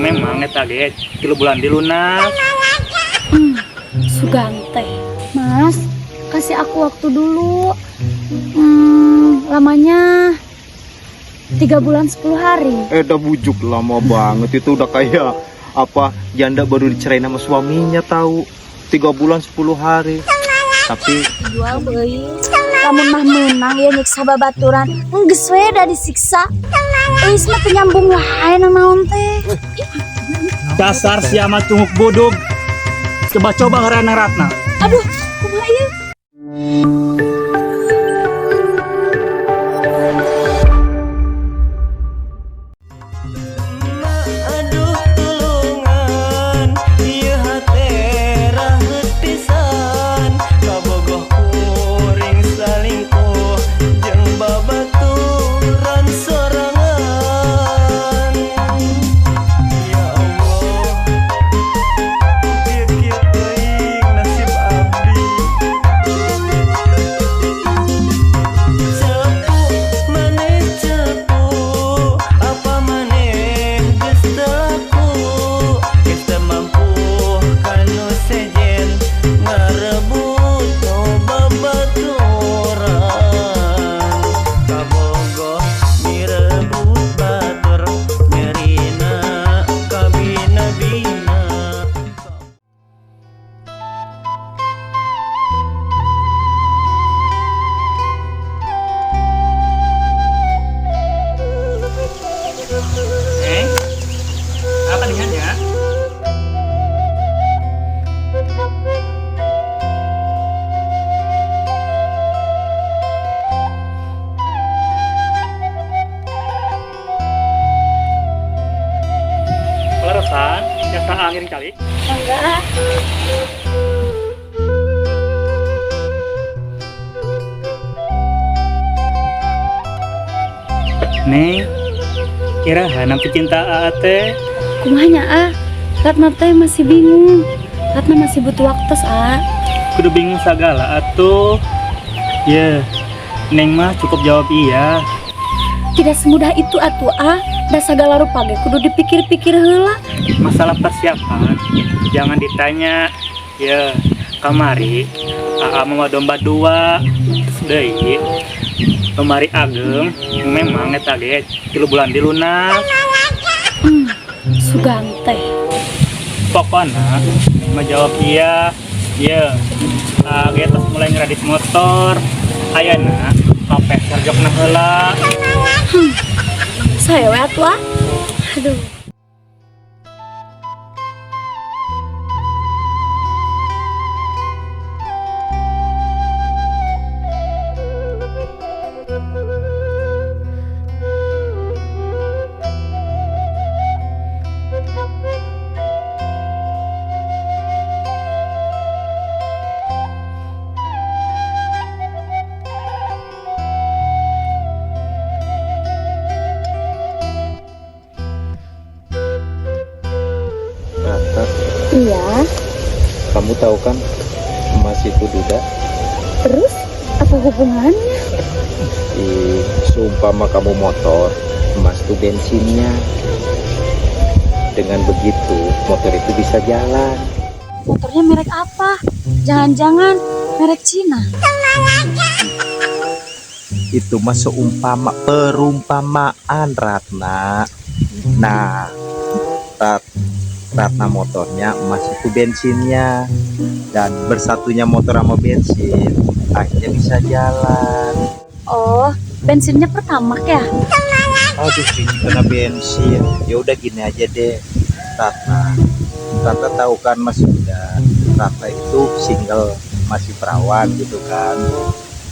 Memang eta ge 3 bulan dilunas. Sugante. Mas, kasih aku waktu dulu. Lamanya 3 bulan 10 hari. Udah bujuk lama banget, itu udah kayak apa janda baru dicerain sama suaminya tahu. 3 bulan 10 hari. Tapi Jual beuing. Lamun mah menang ya nyiksa babaturan. Geus we da disiksa. Eus mah teu nyambung wae naon teh. Dasar si amat tunguk bodog. Coba-coba ngarana Ratna. Aduh, kumaha ieu? Aduh tulungan ieu hate raheut pisan kabogoh kuring salingkuh jeung babaturan sorangan. Ya Allah, kieu teuing nasib abdi. Cepu maneh cepu, apa maneh geus teu laku, geus teu mampu kanu sejen ngarebut nu babaturan. Kabogoh mirebut batur nyerina kabina-bina. Apa dengannya? Peleresan, jasa angin kali. Enggak. Neng, kira hanam pecinta ate. Kumanya Ratna teh masih bingung. Ratna masih butuh waktu Kudu bingung segala atuh. Ya, Neng mah cukup jawab iya. Tidak semudah itu Da sagala rupa ge kudu dipikir-pikir heula. Masalah persiapan jangan ditanya. Ya, kamari AA mau domba 2. Terus deui kamari ageng memang eta ge 3 bulan dilunas. Sugante. Pokoknya menjawab iya. Ya, ge tos mulai ngeradis motor. Ayana kapes harjokna heula. Saya we atuh. Aduh. Rata, Iya. kamu tahu kan emas itu duda. Terus apa hubungannya? Seumpama kamu motor, emas itu bensinnya. Dengan begitu motor itu bisa jalan. Motornya merek apa? Jangan-jangan merek Cina. Itu mah perumpamaan Ratna. Nah, Ratna motornya emas itu bensinnya, dan bersatunya motor sama bensin akhirnya bisa jalan. Oh, bensinnya Pertamax ya? Aduh, ini kena bensin. Ya udah gini aja deh, Ratna tahu kan masih muda, Ratna itu single, masih perawan gitu kan.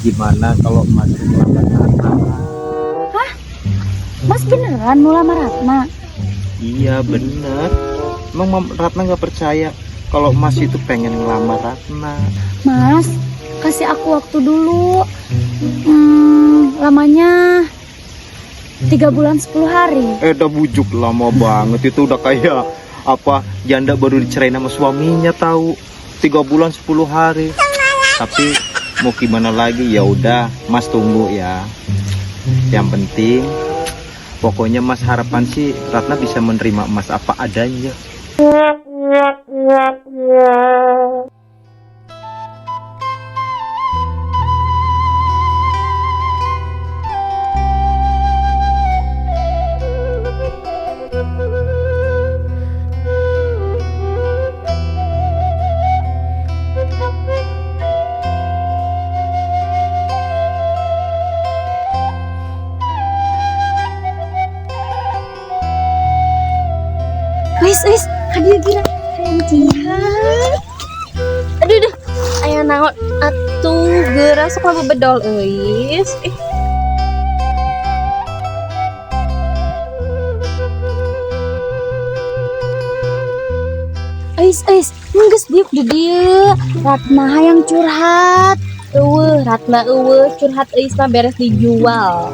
Gimana kalau masih melamar Ratna? Hah? Mas beneran mau lamar Ratna? Iya bener. Emang Ratna nggak percaya kalau Mas itu pengen ngelamar Ratna? Mas, kasih aku waktu dulu. Lamanya 3 bulan 10 hari. Udah bujuk lama banget, itu udah kayak apa janda baru dicerain sama suaminya tahu. 3 bulan 10 hari. Tapi mau gimana lagi, ya udah Mas tunggu ya. Yang penting Pokoknya Mas harapan sih Ratna bisa menerima Mas apa adanya. Wis, hadir gira. Cihan. Aduh, aya naon atuh geura sok labu bedol euis. Eis, geus diuk di dieu. Ratna hayang curhat. Ratna curhat eis mah beres dijual.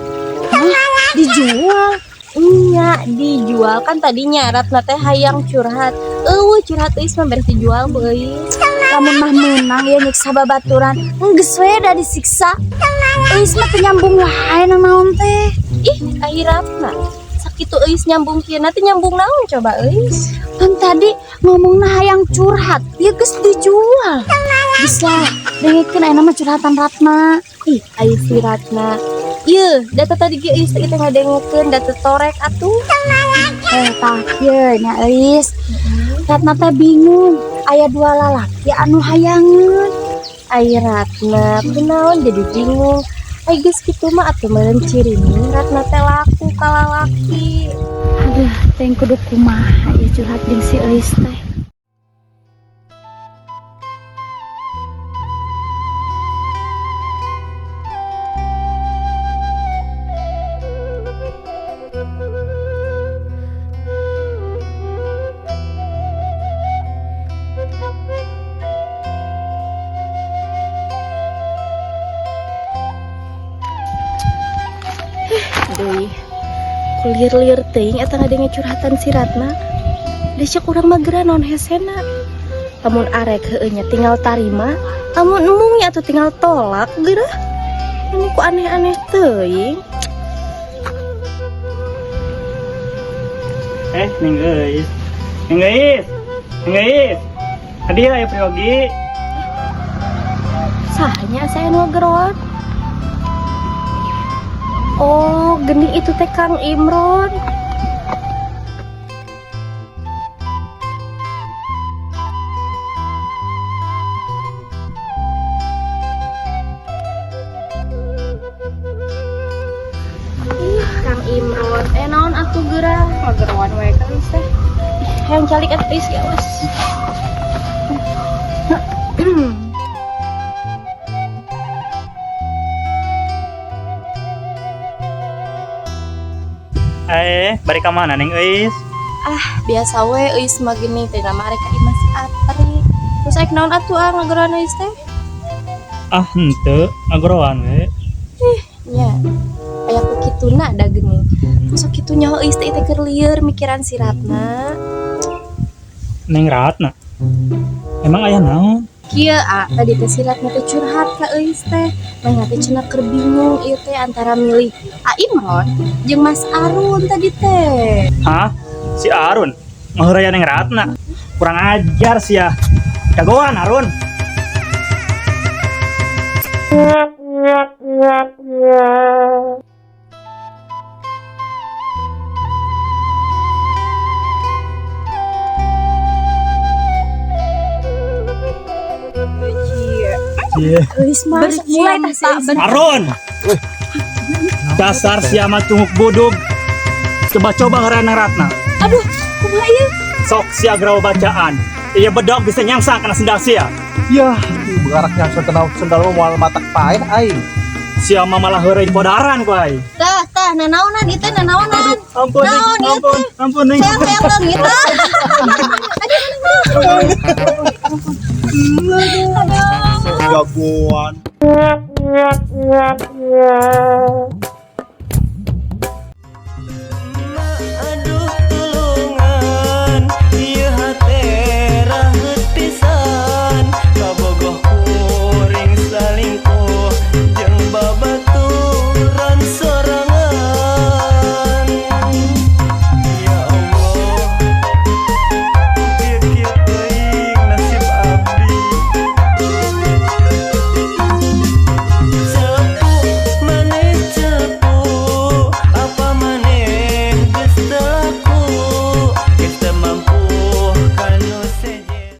Hah? Dijual? Iya, dijual kan tadinya Ratna teh hayang curhat. Curhat eis mah beres dijual euis. Lamun mah meunang ya nyiksa babaturan, geus we da disiksa. Eis mah teu nyambung wae naon teh. Ih, ai Ratna. Sakitu eis nyambung kieu teh nyambung naon coba eis? Kan tadi ngomongna hayang curhat, ya geus dijual. Bisa dengekeun ayeuna mah curhatan Ratna. Ih, ai si Ratna. Ieu, data tadi ge eis teh ngadengekeun data torek atuh. Tah ieu nya eis. Ratna teh bingung, aya dua lalaki anu hayangeun. Ai Ratna, kunaon jadi bingung? Ai geus kitu mah atuh meureun cirining Ratna teh laku ka lalaki. Aduh, teh kudu kumaha ya curhat jeung si eis teh. Deui kulir-lir teuing eta ngadenge curhatan si Ratna. Desek urang mah geura naon hesena. Lamun arek heueuh nya tinggal tarima, lamun emung nya atuh tinggal tolak geura. Ini ku aneh-aneh teuing. Ning Eis. Hadiah ya Priyogi. Sahanya saya nu geron. Oh, geni itu teh Kang Imron. Kang Imron, naon atuh geura mageroan we kan teh. Hayang calik atuh geus ya wes. Bari ka mana Neng Eis? Biasa we eus mah gini teh nama arek ka Mas Atri. Terus aek naon atuh ngageroan eus teh? Henteu, ngageroan we. Nya. Aya ku kituna da geuning. Sok kitu nyaho eus teh keur lieur mikiran si Ratna. Neng Ratna. Emang aya naon? Kieu tadi teh si Ratna teh curhat ka eus teh. Mangga teh cenah keur bingung ieu teh antara milih Imron jeung Mas Arun tadi teh. Hah? Si Arun? Ngaheuraya Neng Ratna? Kurang ajar sih ya. Jagoan Arun. Geus mah mulai tah Arun. Dasar si amat tunguk budug. Coba-coba ngaran Neng Ratna. Aduh, kumaha ieu? Sok sia graw bacaan. Iya bedog bisa nyangsa kana sendal sia. Yah, begarak yang kenal sendal moal matak paeh ai. Sia mah malah heureuy podaran ku ai. Tah, nanaonan ieu teh nanaonan. Ampun, ampun Neng. Sayang leungit. Jagoan.